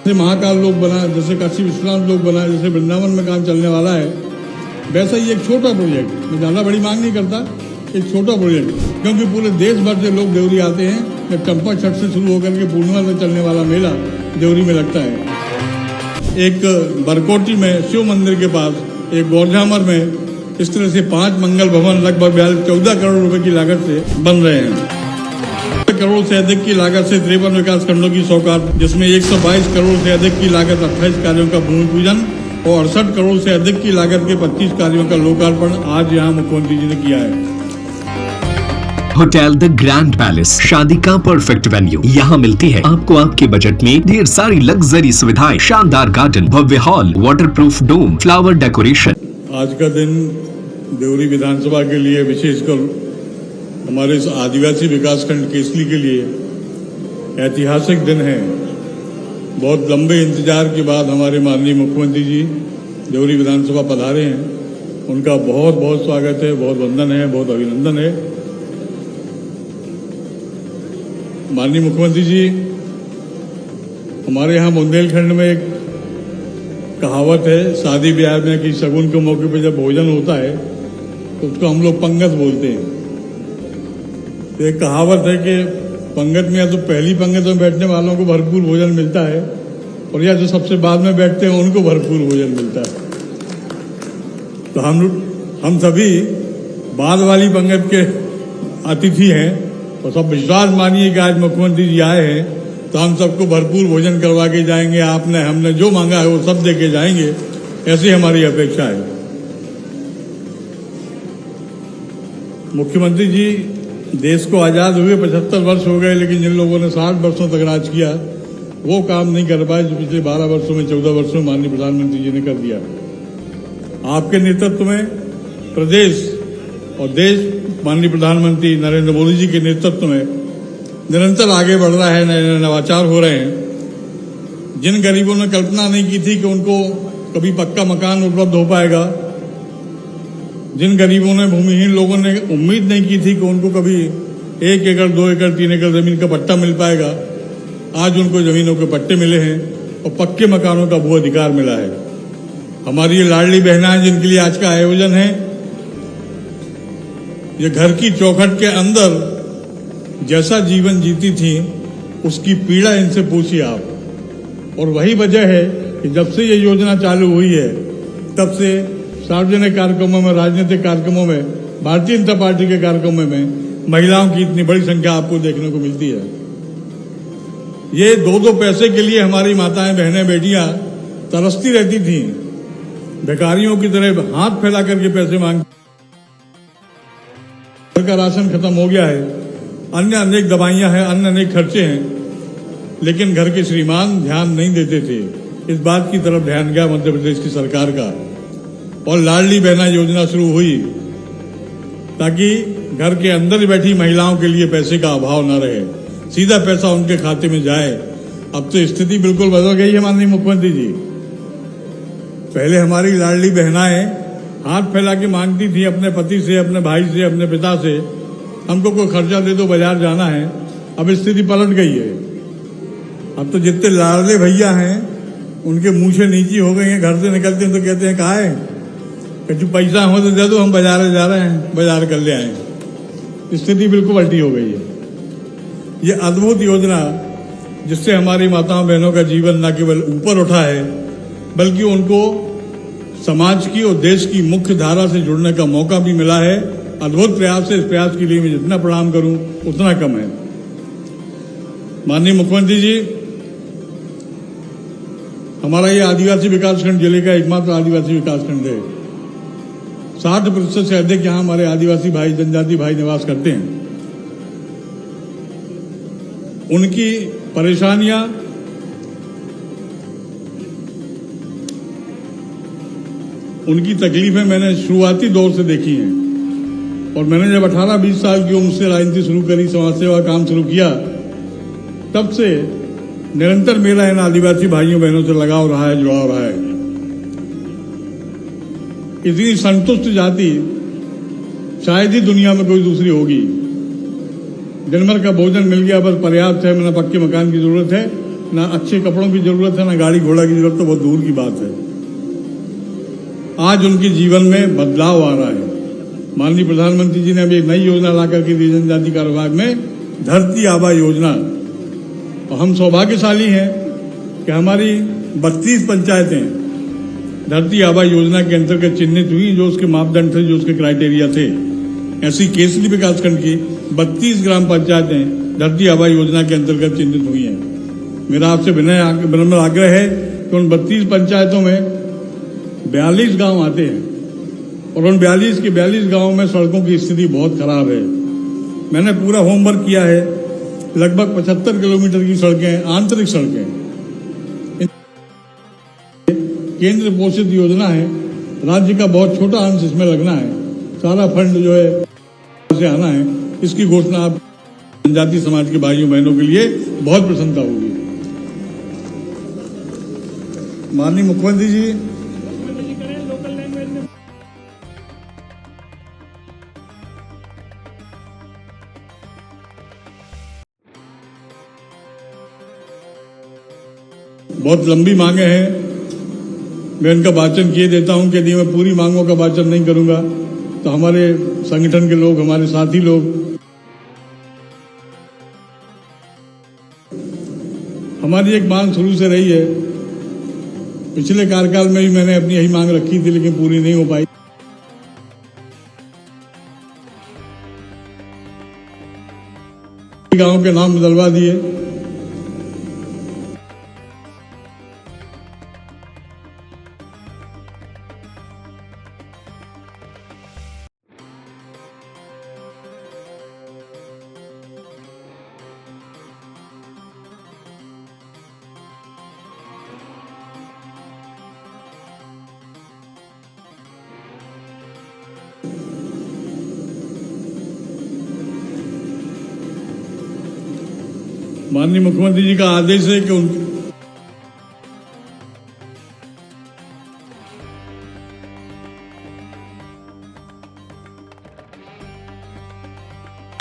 जैसे महाकाल लोक बना, जैसे काशी विश्वनाथ लोक बना, जैसे वृंदावन में काम चलने वाला है, वैसा ही एक छोटा प्रोजेक्ट, मैं ज़्यादा बड़ी मांग नहीं करता, एक छोटा प्रोजेक्ट, क्योंकि पूरे देश भर से लोग देवरी आते हैं। जब चंपा छठ से शुरू होकर के पूर्णिमा तक चलने वाला मेला देवरी में लगता है। एक बरकोटी में शिव मंदिर के पास, एक गौरझामर में इस तरह से 5 मंगल भवन लगभग 14 करोड़ रुपए की लागत से बन रहे हैं। करोड़ से अधिक की लागत से 53 विकास खंडों की सौगात, जिसमें 122 करोड़ से अधिक की लागत 28 कार्यों का भूमि पूजन और 68 करोड़ से अधिक की लागत के 25 कार्यों का लोकार्पण आज यहाँ मुख्यमंत्री जी ने किया है। होटल द ग्रैंड पैलेस, शादी का परफेक्ट वेन्यू। यहाँ मिलती है आपको आपके बजट में ढेर सारी लग्जरी सुविधाएं, शानदार गार्डन, भव्य हॉल, वाटरप्रूफ डोम, फ्लावर डेकोरेशन। आज का दिन देवरी विधानसभा के लिए, विशेषकर हमारे इस आदिवासी विकासखंड केसली के लिए ऐतिहासिक दिन है। बहुत लंबे इंतजार के बाद हमारे माननीय मुख्यमंत्री जी देवरी विधानसभा पधारे हैं। उनका बहुत बहुत स्वागत है, बहुत वंदन है, बहुत अभिनंदन है। माननीय मुख्यमंत्री जी, हमारे यहाँ बुंदेलखंड में एक कहावत है, शादी ब्याह में कि शगुन के मौके पर जब भोजन होता है तो उसको हम लोग पंगत बोलते हैं। तो एक कहावत है कि पंगत में या तो पहली पंगत में बैठने वालों को भरपूर भोजन मिलता है और या जो सबसे बाद में बैठते हैं उनको भरपूर भोजन मिलता है। तो हम सभी बाद वाली पंगत के अतिथि हैं और सब विश्वास मानिए कि आज मुख्यमंत्री जी आए हैं तो हम सबको भरपूर भोजन करवा के जाएंगे। आपने हमने जो मांगा है वो सब दे के जाएंगे, ऐसी हमारी अपेक्षा है। मुख्यमंत्री जी, देश को आज़ाद हुए 75 वर्ष हो गए, लेकिन जिन लोगों ने 60 वर्षों तक राज किया वो काम नहीं कर पाए जो पिछले 12 वर्षों में, 14 वर्षों में माननीय प्रधानमंत्री जी ने कर दिया। आपके नेतृत्व में प्रदेश और देश माननीय प्रधानमंत्री नरेंद्र मोदी जी के नेतृत्व में निरंतर आगे बढ़ रहा है, नए नए नवाचार हो रहे हैं। जिन गरीबों ने कल्पना नहीं की थी कि उनको कभी पक्का मकान उपलब्ध हो पाएगा, जिन गरीबों ने, भूमिहीन लोगों ने उम्मीद नहीं की थी कि उनको कभी 1 एकड़, 2 एकड़, 3 एकड़ जमीन का पट्टा मिल पाएगा, आज उनको जमीनों के पट्टे मिले हैं और पक्के मकानों का भू अधिकार मिला है। हमारी ये लाडली बहनाएं जिनके लिए आज का आयोजन है, ये घर की चौखट के अंदर जैसा जीवन जीती थी उसकी पीड़ा इनसे पूछिए आप। और वही वजह है कि जब से ये योजना चालू हुई है तब से सार्वजनिक कार्यक्रमों में, राजनीतिक कार्यक्रमों में, भारतीय जनता पार्टी के कार्यक्रमों में महिलाओं की इतनी बड़ी संख्या आपको देखने को मिलती है। ये 2-2 पैसे के लिए हमारी माताएं, बहनें, बेटियां तरसती रहती थीं, भिखारियों की तरह हाथ फैला करके पैसे मांग। घर का राशन खत्म हो गया है, अन्य अनेक दवाइयां हैं, अन्य अनेक खर्चे हैं, लेकिन घर के श्रीमान ध्यान नहीं देते थे। इस बात की तरफ ध्यान गया मध्य प्रदेश की सरकार का और लाडली बहना योजना शुरू हुई ताकि घर के अंदर बैठी महिलाओं के लिए पैसे का अभाव न रहे, सीधा पैसा उनके खाते में जाए। अब तो स्थिति बिल्कुल बदल गई है माननीय मुख्यमंत्री जी। पहले हमारी लाडली बहनाएं हाथ फैला के मांगती थी अपने पति से, अपने भाई से, अपने पिता से, हमको कोई खर्चा दे दो, बाजार जाना है। अब स्थिति पलट गई है। अब तो जितने लाडले भैया हैं उनके मूछें नीची हो गई हैं, घर से निकलते हैं तो कहते हैं कहाँ है, कुछ पैसा हो तो दे दो, हम बाजार जा रहे हैं, बाजार कर ले आए। स्थिति बिल्कुल पलटी हो गई है। ये अद्भुत योजना जिससे हमारी माताओं बहनों का जीवन न केवल ऊपर उठा है बल्कि उनको समाज की और देश की मुख्य धारा से जुड़ने का मौका भी मिला है। अद्भुत प्रयास है। इस प्रयास के लिए मैं जितना प्रणाम करूं उतना कम है। माननीय मुख्यमंत्री जी, हमारा ये आदिवासी विकासखंड जिले का एकमात्र आदिवासी विकासखंड है। 60% से अधिक यहाँ हमारे आदिवासी भाई, जनजाति भाई निवास करते हैं। उनकी परेशानियां, उनकी तकलीफें मैंने शुरुआती दौर से देखी हैं और मैंने जब 18-20 साल की उम्र से राजनीति शुरू करी, समाज सेवा काम शुरू किया, तब से निरंतर मेरा इन आदिवासी भाइयों बहनों से लगाव रहा है, जुड़ाव रहा है। इतनी संतुष्ट जाति शायद ही दुनिया में कोई दूसरी होगी। दिन भर का भोजन मिल गया, बस पर्याप्त है, मैंने पक्के मकान की जरूरत है ना अच्छे कपड़ों की जरूरत है, ना गाड़ी घोड़ा की जरूरत, तो बहुत दूर की बात है। आज उनके जीवन में बदलाव आ रहा है। माननीय प्रधानमंत्री जी ने अभी एक नई योजना लाकर के दी जनजाति कार्य विभाग में, धरती आबा योजना। और हम सौभाग्यशाली हैं कि हमारी 32 पंचायतें धरती आबा योजना के अंतर्गत चिन्हित हुई, जो उसके मापदंड थे, जो उसके क्राइटेरिया थे। ऐसी केसरी विकासखंड की 32 ग्राम पंचायतें धरती आबा योजना के अंतर्गत चिन्हित हुई हैं। मेरा आपसे विनम्र आग्रह है कि उन 32 पंचायतों में 42 गांव आते हैं और उन 42 के 42 गांवों में सड़कों की स्थिति बहुत खराब है। मैंने पूरा होमवर्क किया है। लगभग 75 किलोमीटर की सड़कें, आंतरिक सड़कें, केंद्र पोषित योजना है। राज्य का बहुत छोटा अंश इसमें लगना है। सारा फंड जो है से आना है। इसकी घोषणा आप जनजाति समाज के भाइयों बहनों के लिए बहुत प्रसन्नता होगी। माननीय मुख्यमंत्री जी, बहुत लंबी मांगे हैं। मैं इनका वाचन किए देता हूं कि यदि मैं पूरी मांगों का वाचन नहीं करूंगा तो हमारे संगठन के लोग, हमारे साथी लोग, हमारी एक मांग शुरू से रही है। पिछले कार्यकाल में भी मैंने अपनी यही मांग रखी थी, लेकिन पूरी नहीं हो पाई। गांव के नाम बदलवा दिए। माननीय मुख्यमंत्री जी का आदेश है कि उन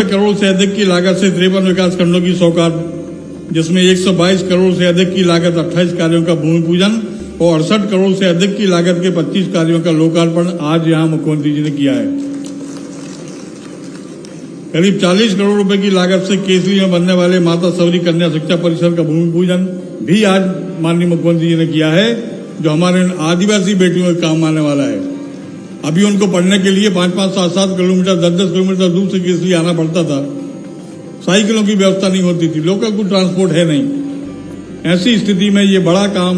करोड़ से अधिक की लागत से 53 विकास खंडों की सौगात, जिसमें 122 करोड़ से अधिक की लागत 28 कार्यों का भूमि पूजन और 68 करोड़ से अधिक की लागत के 25 कार्यों का लोकार्पण आज यहां मुख्यमंत्री जी ने किया है। करीब 40 करोड़ रुपए की लागत से केसरी में बनने वाले माता सवरी कन्या शिक्षा परिसर का भूमि पूजन भी आज माननीय मुख्यमंत्री जी ने किया है, जो हमारे आदिवासी बेटियों के काम आने वाला है। अभी उनको पढ़ने के लिए 5-5, 7-7 किलोमीटर, 10-10 किलोमीटर दूर से केसरी आना पड़ता था। साइकिलों की व्यवस्था नहीं होती थी, लोकल कोई ट्रांसपोर्ट है नहीं। ऐसी स्थिति में ये बड़ा काम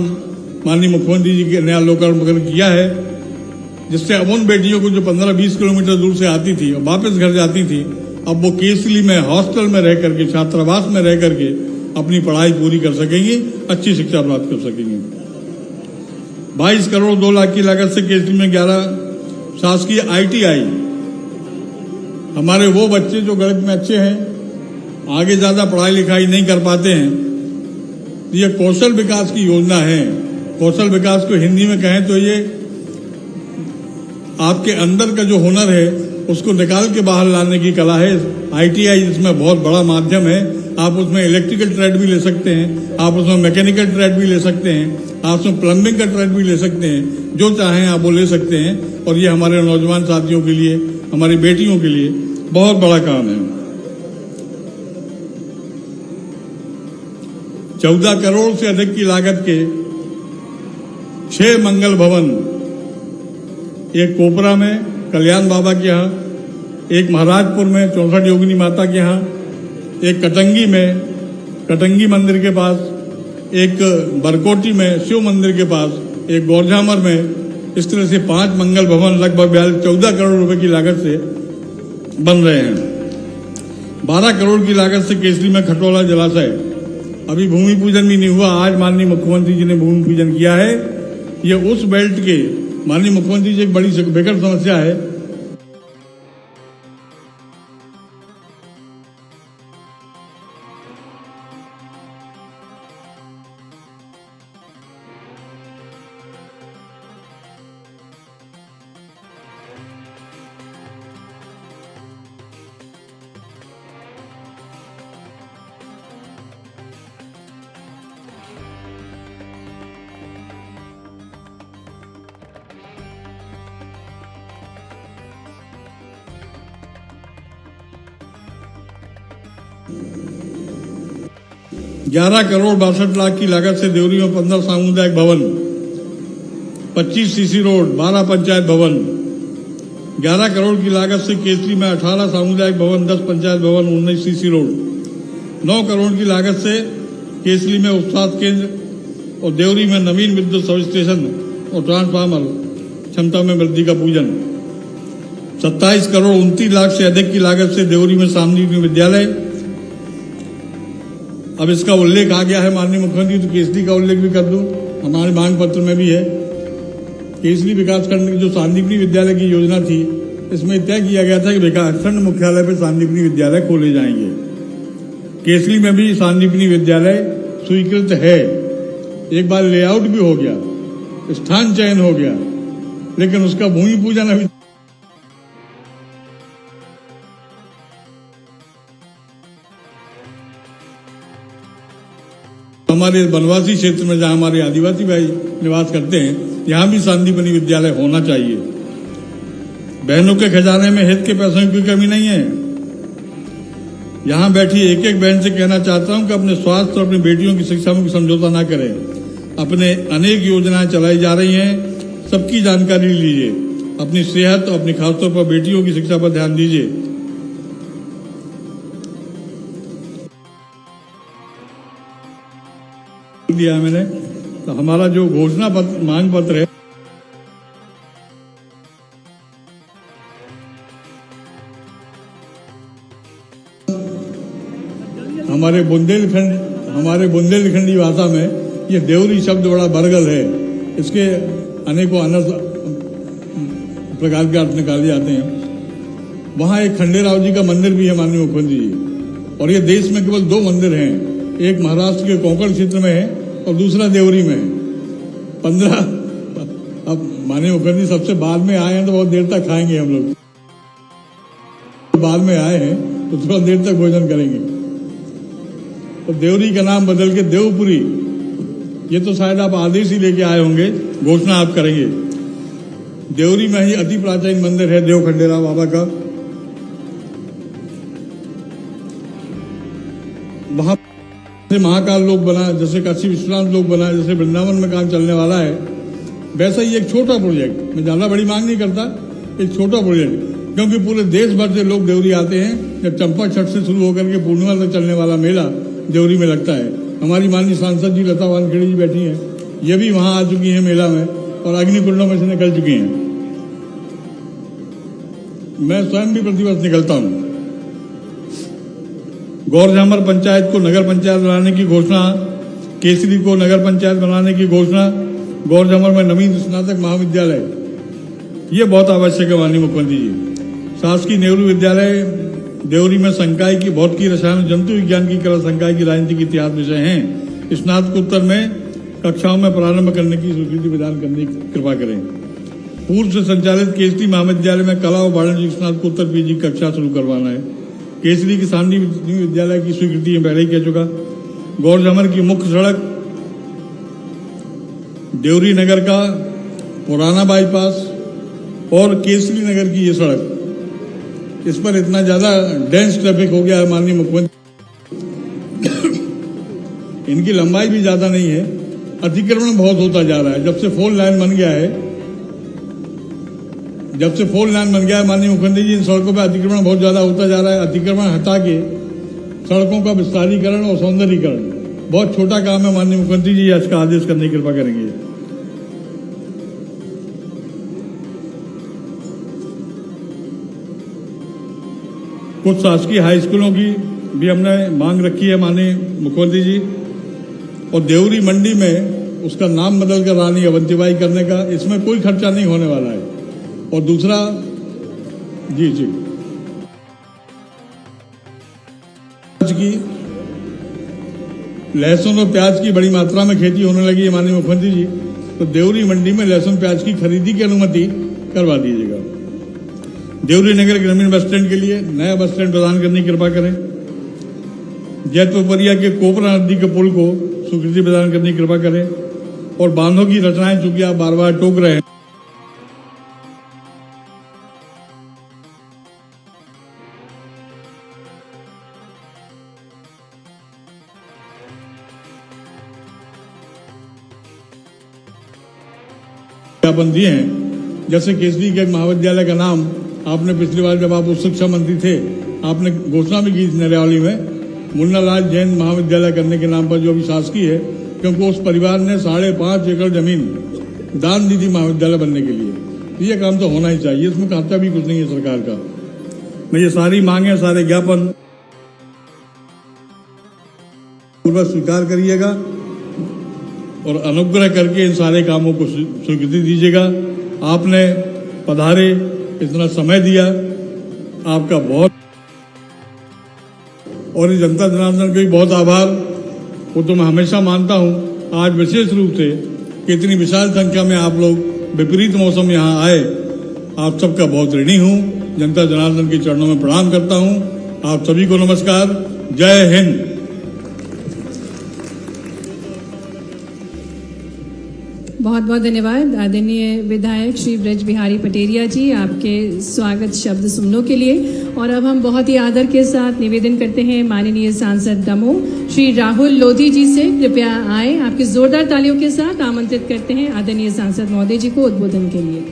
माननीय मुख्यमंत्री जी के नया लोकार्पण किया है, जिससे अब उन बेटियों को जो 15-20 किलोमीटर दूर से आती थी और वापस घर जाती थी, अब वो केसली में हॉस्टल में रह करके, छात्रावास में रह करके अपनी पढ़ाई पूरी कर सकेंगी, अच्छी शिक्षा प्राप्त कर सकेंगी। 22 करोड़ 2 लाख की लागत से केसली में 11 शासकीय ITI, हमारे वो बच्चे जो गणित में अच्छे हैं, आगे ज्यादा पढ़ाई लिखाई नहीं कर पाते हैं, ये कौशल विकास की योजना है। कौशल विकास को हिंदी में कहें तो ये आपके अंदर का जो हुनर है उसको निकाल के बाहर लाने की कला है। ITI इसमें बहुत बड़ा माध्यम है। आप उसमें इलेक्ट्रिकल ट्रेड भी ले सकते हैं, आप उसमें मैकेनिकल ट्रेड भी ले सकते हैं, आप उसमें प्लम्बिंग का ट्रेड भी ले सकते हैं, जो चाहें आप वो ले सकते हैं। और ये हमारे नौजवान साथियों के लिए, हमारी बेटियों के लिए बहुत बड़ा काम है। 14 करोड़ से अधिक की लागत के 6 मंगल भवन, एक कोपरा में कल्याण बाबा के यहाँ, एक महाराजपुर में 64 योगिनी माता के यहाँ, एक कटंगी में, कटंगी मंदिर के पास, एक बरकोटी में शिव मंदिर के पास, एक गौरझामर में। इस तरह से 5 मंगल भवन लगभग 14 करोड़ रुपए की लागत से बन रहे हैं। 12 करोड़ की लागत से केसरी में खटोला जलाशय, अभी भूमि पूजन भी नहीं हुआ, आज माननीय मुख्यमंत्री जी ने भूमि पूजन किया है। ये उस बेल्ट के, माननीय मुख्यमंत्री जी, एक बड़ी बेहद समस्या है। 11,62,00,000 की लागत से देवरी में 15 सामुदायिक भवन, 25 सीसी रोड, 12 पंचायत भवन। 11 करोड़ की लागत से केसरी में 18 सामुदायिक भवन, 10 पंचायत भवन, 19 सीसी रोड। 9 करोड़ की लागत से केसरी में उत्साद केंद्र और देवरी में नवीन विद्युत सब स्टेशन और ट्रांसफार्मर क्षमता में वृद्धि का पूजन। 27 करोड़ 29 लाख से अधिक की लागत से देवरी में सामूहिक विद्यालय। अब इसका उल्लेख आ गया है माननीय मुख्यमंत्री, तो केसरी का उल्लेख भी कर दूं, हमारे मांग पत्र में भी है। केसरी विकासखंड की जो सांदीपनी विद्यालय की योजना थी, इसमें तय किया गया था कि विकासखंड मुख्यालय पर सांदीपनी विद्यालय खोले जाएंगे। केसरी में भी सांदीपनी विद्यालय स्वीकृत है। एक बार लेआउट भी हो गया, स्थान चयन हो गया, लेकिन उसका भूमि पूजन अभी हमारे वनवासी क्षेत्र में जहां हमारे आदिवासी भाई निवास करते हैं, यहां भी सांदीपनी विद्यालय होना चाहिए। बहनों के खजाने में हित के पैसों की कमी नहीं है। यहां बैठी एक एक बहन से कहना चाहता हूं कि अपने स्वास्थ्य और अपनी बेटियों की शिक्षा में समझौता ना करें। अपने अनेक योजनाएं चलाई जा रही हैं, सबकी जानकारी लीजिए। अपनी सेहत और अपनी खासतौर पर बेटियों की शिक्षा पर ध्यान दीजिए। दिया मैंने, तो हमारा जो घोषणा पत्र मांग पत्र है, हमारे बुंदेलखंडी भाषा में ये देवरी शब्द बड़ा बरगल है। इसके अनेकों अनर्थ प्रकार के अर्थ निकाले जाते हैं। वहां एक खंडेराव जी का मंदिर भी है माननीय मुख्यमंत्री जी, और ये देश में केवल 2 मंदिर हैं। एक महाराष्ट्र के कोंकण क्षेत्र में है और दूसरा देवरी में है। 15 अब माननीय मुखर्जी सबसे बाद में आए हैं तो बहुत देर तक खाएंगे हम लोग। बाद में आए हैं तो थोड़ा देर तक भोजन करेंगे। तो देवरी का नाम बदल के देवपुरी, ये तो शायद आप आदेश ही लेके आए होंगे, घोषणा आप करेंगे। देवरी में ही अति प्राचीन मंदिर है देव खंडेराव बाबा का। वहां जैसे महाकाल लोक बना, जैसे काशी विश्वनाथ लोक बना, जैसे वृंदावन में काम चलने वाला है, वैसा ही एक छोटा प्रोजेक्ट, मैं ज्यादा बड़ी मांग नहीं करता, एक छोटा प्रोजेक्ट, क्योंकि पूरे देश भर से लोग देवरी आते हैं। जब चंपा छठ से शुरू होकर के पूर्णिमा तक चलने वाला मेला देवरी में लगता है। हमारी माननीय सांसद जी लता वानखेड़े जी बैठी हैं, ये भी वहां आ चुकी हैं मेला में और अग्निकुंडों में से निकल चुकी हैं। मैं स्वयं भी प्रतिवर्ष निकलता हूं। गौरझामर पंचायत को नगर पंचायत बनाने की घोषणा, केसरी को नगर पंचायत बनाने की घोषणा, गौरझामर में नवीन स्नातक महाविद्यालय, ये बहुत आवश्यक है माननीय मुख्यमंत्री जी। शासकीय नेहरू विद्यालय देवरी में संकाय की भौतिकी, रसायन, जंतु विज्ञान की कला संकाय की राजनीतिक इतिहास विषय हैं। स्नातकोत्तर में कक्षाओं में प्रारंभ करने की स्वीकृति प्रदान करने की कृपा करें। पूर्व से संचालित केसरी महाविद्यालय में कला और वाणिज्य स्नातकोत्तर पीजी कक्षा शुरू करवाना है। केसरी की सांदीपनी विद्यालय की स्वीकृति मैं पहले ही कह चुका। गौरझामर की मुख्य सड़क, देवरी नगर का पुराना बाईपास और केसरी नगर की ये सड़क, इस पर इतना ज्यादा डेंस ट्रैफिक हो गया है माननीय मुख्यमंत्री। इनकी लंबाई भी ज्यादा नहीं है, अतिक्रमण बहुत होता जा रहा है। जब से 4 लाइन बन गया है माननीय मुख्यमंत्री जी, इन सड़कों पर अतिक्रमण बहुत ज्यादा होता जा रहा है। अतिक्रमण हटा के सड़कों का विस्तारीकरण और सौंदर्यीकरण बहुत छोटा काम है माननीय मुख्यमंत्री जी, इसका आदेश करने की कृपा करेंगे। कुछ शासकीय हाई स्कूलों की भी हमने मांग रखी है माननीय मुख्यमंत्री जी, और देवरी मंडी में उसका नाम बदलकर रानी अवंतीबाई करने का, इसमें कोई खर्चा नहीं होने वाला है। और दूसरा जी की लहसुन और प्याज की बड़ी मात्रा में खेती होने लगी है माननीय मुख्यमंत्री जी, तो देवरी मंडी में लहसुन प्याज की खरीदी की अनुमति करवा दीजिएगा। देवरी नगर ग्रामीण बस स्टैंड के लिए नया बस स्टैंड प्रदान करने की कृपा करें। जैतपुरिया के कोपरा नदी के पुल को स्वीकृति प्रदान करने की कृपा करें। और बांधों की रचनाएं चूंकि आप बार बार टोक रहे हैं, विज्ञापन दिए हैं। जैसे केसरी के महाविद्यालय का नाम आपने पिछली बार जब आप उच्च शिक्षा मंत्री थे आपने घोषणा भी की थी नरवाली में, मुन्ना लाल जैन महाविद्यालय करने के नाम पर जो अभी शासकीय है, क्योंकि उस परिवार ने 5.5 एकड़ जमीन दान दी थी महाविद्यालय बनने के लिए। ये काम तो होना ही चाहिए, इसमें खाता भी कुछ नहीं है सरकार का। मैं ये सारी मांगे, सारे ज्ञापन पूर्वक स्वीकार करिएगा और अनुग्रह करके इन सारे कामों को स्वीकृति दीजिएगा। आपने पधारे, इतना समय दिया, आपका बहुत, और इस जनता जनार्दन का भी बहुत आभार। वो तो मैं हमेशा मानता हूँ, आज विशेष रूप से कि इतनी विशाल संख्या में आप लोग विपरीत मौसम यहाँ आए, आप सबका बहुत ऋणी हूँ। जनता जनार्दन के चरणों में प्रणाम करता हूँ। आप सभी को नमस्कार, जय हिंद। बहुत बहुत धन्यवाद आदरणीय विधायक श्री ब्रज बिहारी पटेरिया जी, आपके स्वागत शब्द सुनने के लिए। और अब हम बहुत ही आदर के साथ निवेदन करते हैं माननीय सांसद दमोह श्री राहुल लोधी जी से, कृपया आए। आपकी जोरदार तालियों के साथ आमंत्रित करते हैं आदरणीय सांसद महोदय जी को उद्बोधन के लिए।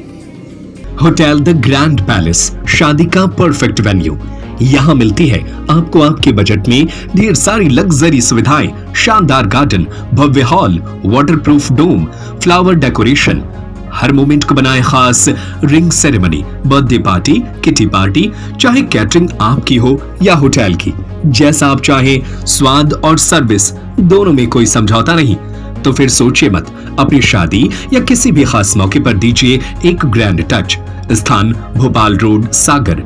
होटल द ग्रैंड पैलेस, शादी का परफेक्ट वेन्यू। यहाँ मिलती है आपको आपके बजट में ढेर सारी लग्जरी सुविधाएं, शानदार गार्डन, भव्य हॉल, वाटरप्रूफ डोम, फ्लावर डेकोरेशन, हर मोमेंट को बनाए खास, ring ceremony, birthday party, kitty party, चाहे कैटरिंग आपकी हो या होटल की, जैसा आप चाहे, स्वाद और सर्विस दोनों में कोई समझौता नहीं। तो फिर सोचिए मत, अपनी शादी या किसी भी खास मौके पर दीजिए एक ग्रैंड टच। स्थान भोपाल रोड, सागर।